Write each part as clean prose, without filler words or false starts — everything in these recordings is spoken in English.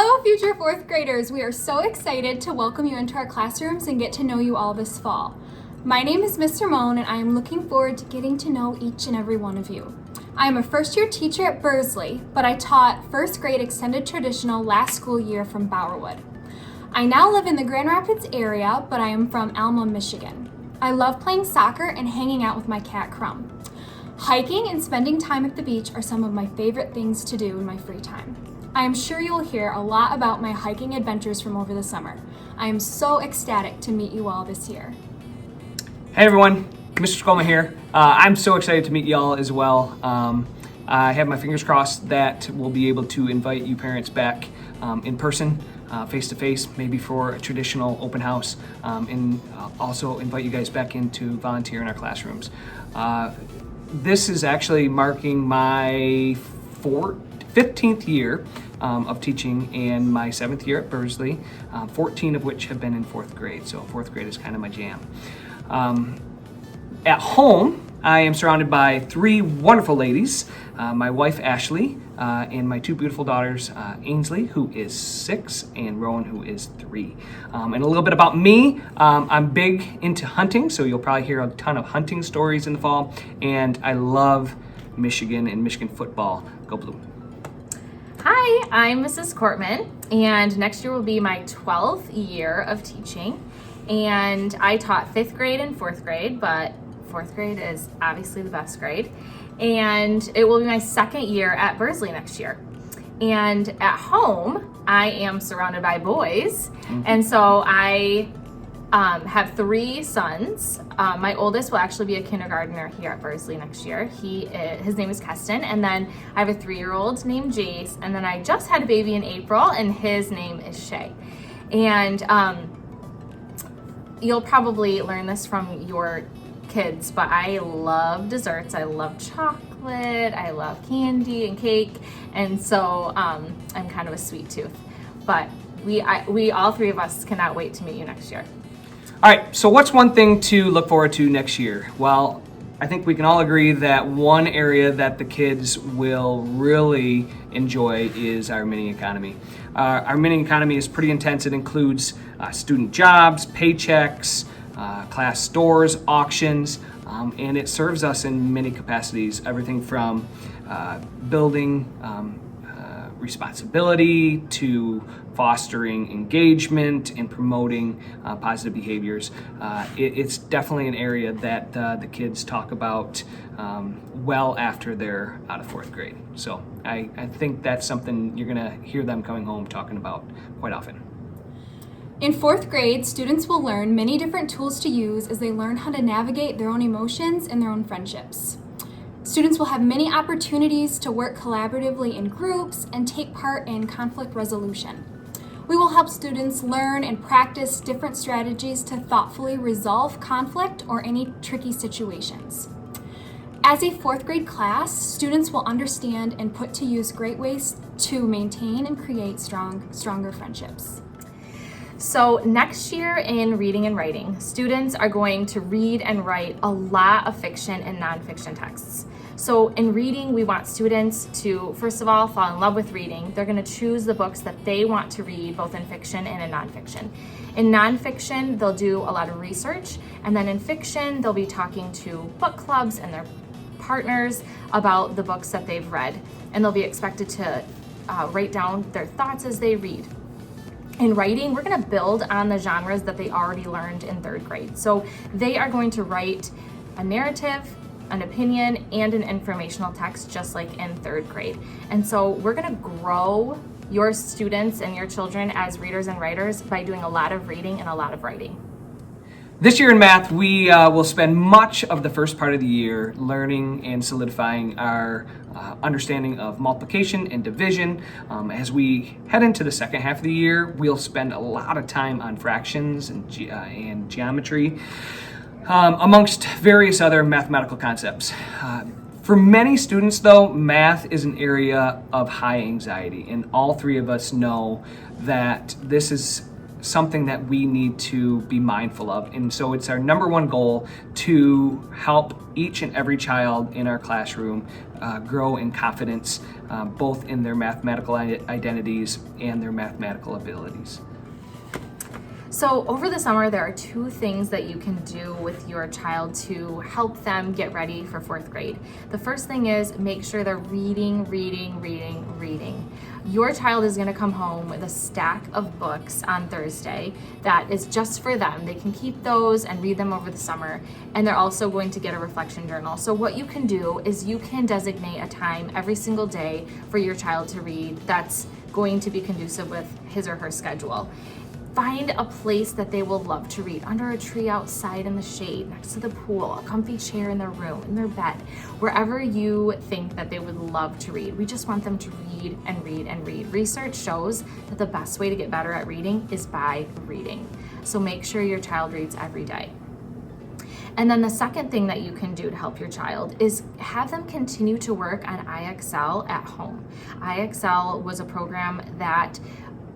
Hello, future fourth graders. We are so excited to welcome you into our classrooms and get to know you all this fall. My name is Ms. Ramone, and I am looking forward to getting to know each and every one of you. I am a first-year teacher at Bursley, but I taught first grade extended traditional last school year from Bowerwood. I now live in the Grand Rapids area, but I am from Alma, Michigan. I love playing soccer and hanging out with my cat Crumb. Hiking and spending time at the beach are some of my favorite things to do in my free time. I am sure you will hear a lot about my hiking adventures from over the summer. I am so ecstatic to meet you all this year. Hey everyone, Mr. Skolma here. I'm so excited to meet y'all as well. I have my fingers crossed that we'll be able to invite you parents back in person, face to face, maybe for a traditional open house, and also invite you guys back in to volunteer in our classrooms. This is actually marking my 15th year of teaching and my 7th year at Bursley, 14 of which have been in 4th grade, so 4th grade is kind of my jam. At home, I am surrounded by 3 wonderful ladies, my wife Ashley, and my 2 beautiful daughters, Ainsley, who is 6, and Rowan, who is 3. And a little bit about me, I'm big into hunting, so you'll probably hear a ton of hunting stories in the fall, and I love Michigan and Michigan football. Go Blue. Hi, I'm Mrs. Cortman, and next year will be my 12th year of teaching. And I taught 5th grade and 4th grade, but 4th grade is obviously the best grade. And it will be my 2nd year at Bursley next year. And at home, I am surrounded by boys. And so I have 3 sons. My oldest will actually be a kindergartner here at Bursley next year. His name is Keston, and then I have a 3-year-old named Jace, and then I just had a baby in April, and his name is Shay. And you'll probably learn this from your kids, but I love desserts. I love chocolate. I love candy and cake, and so I'm kind of a sweet tooth. But we all 3 of us cannot wait to meet you next year. All right, so what's one thing to look forward to next year? Well, I think we can all agree that one area that the kids will really enjoy is our mini economy. Our mini economy is pretty intense. It includes student jobs, paychecks, class stores, auctions, and it serves us in many capacities, everything from building responsibility to fostering engagement and promoting positive behaviors. It's definitely an area that the kids talk about well after they're out of 4th grade. So I think that's something you're gonna hear them coming home talking about quite often. In 4th grade, students will learn many different tools to use as they learn how to navigate their own emotions and their own friendships. Students will have many opportunities to work collaboratively in groups and take part in conflict resolution. We will help students learn and practice different strategies to thoughtfully resolve conflict or any tricky situations. As a 4th grade class, students will understand and put to use great ways to maintain and create stronger friendships. So next year in reading and writing, students are going to read and write a lot of fiction and nonfiction texts. So in reading, we want students to, first of all, fall in love with reading. They're going to choose the books that they want to read, both in fiction and in nonfiction. In nonfiction, they'll do a lot of research, and then in fiction, they'll be talking to book clubs and their partners about the books that they've read, and they'll be expected to write down their thoughts as they read. In writing, we're going to build on the genres that they already learned in 3rd grade. So they are going to write a narrative, an opinion, and an informational text just like in 3rd grade. And so we're going to grow your students and your children as readers and writers by doing a lot of reading and a lot of writing. This year in math, we will spend much of the first part of the year learning and solidifying our understanding of multiplication and division. As we head into the second half of the year, we'll spend a lot of time on fractions and geometry, amongst various other mathematical concepts. For many students, though, math is an area of high anxiety, and all 3 of us know that this is something that we need to be mindful of. And so it's our number one goal to help each and every child in our classroom grow in confidence, both in their mathematical identities and their mathematical abilities. So over the summer, there are 2 things that you can do with your child to help them get ready for 4th grade. The first thing is make sure they're reading. Your child is gonna come home with a stack of books on Thursday that is just for them. They can keep those and read them over the summer, and they're also going to get a reflection journal. So what you can do is you can designate a time every single day for your child to read that's going to be conducive with his or her schedule. Find a place that they will love to read, under a tree outside in the shade, next to the pool, a comfy chair in their room, in their bed, wherever you think that they would love to read. We just want them to read and read and read. Research shows that the best way to get better at reading is by reading. So make sure your child reads every day. And then the second thing that you can do to help your child is have them continue to work on IXL at home. IXL was a program that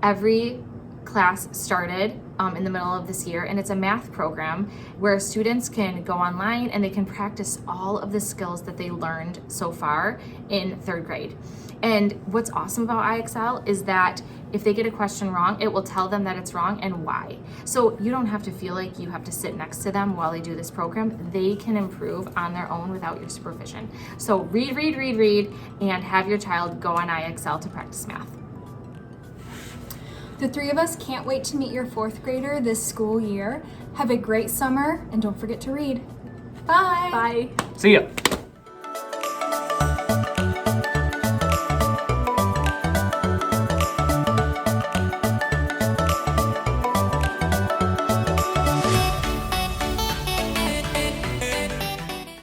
every class started in the middle of this year, and it's a math program where students can go online and they can practice all of the skills that they learned so far in 3rd grade. And what's awesome about IXL is that if they get a question wrong, it will tell them that it's wrong and why. So you don't have to feel like you have to sit next to them while they do this program. They can improve on their own without your supervision. So read, and have your child go on IXL to practice math. The 3 of us can't wait to meet your 4th grader this school year. Have a great summer, and don't forget to read. Bye. Bye. See ya.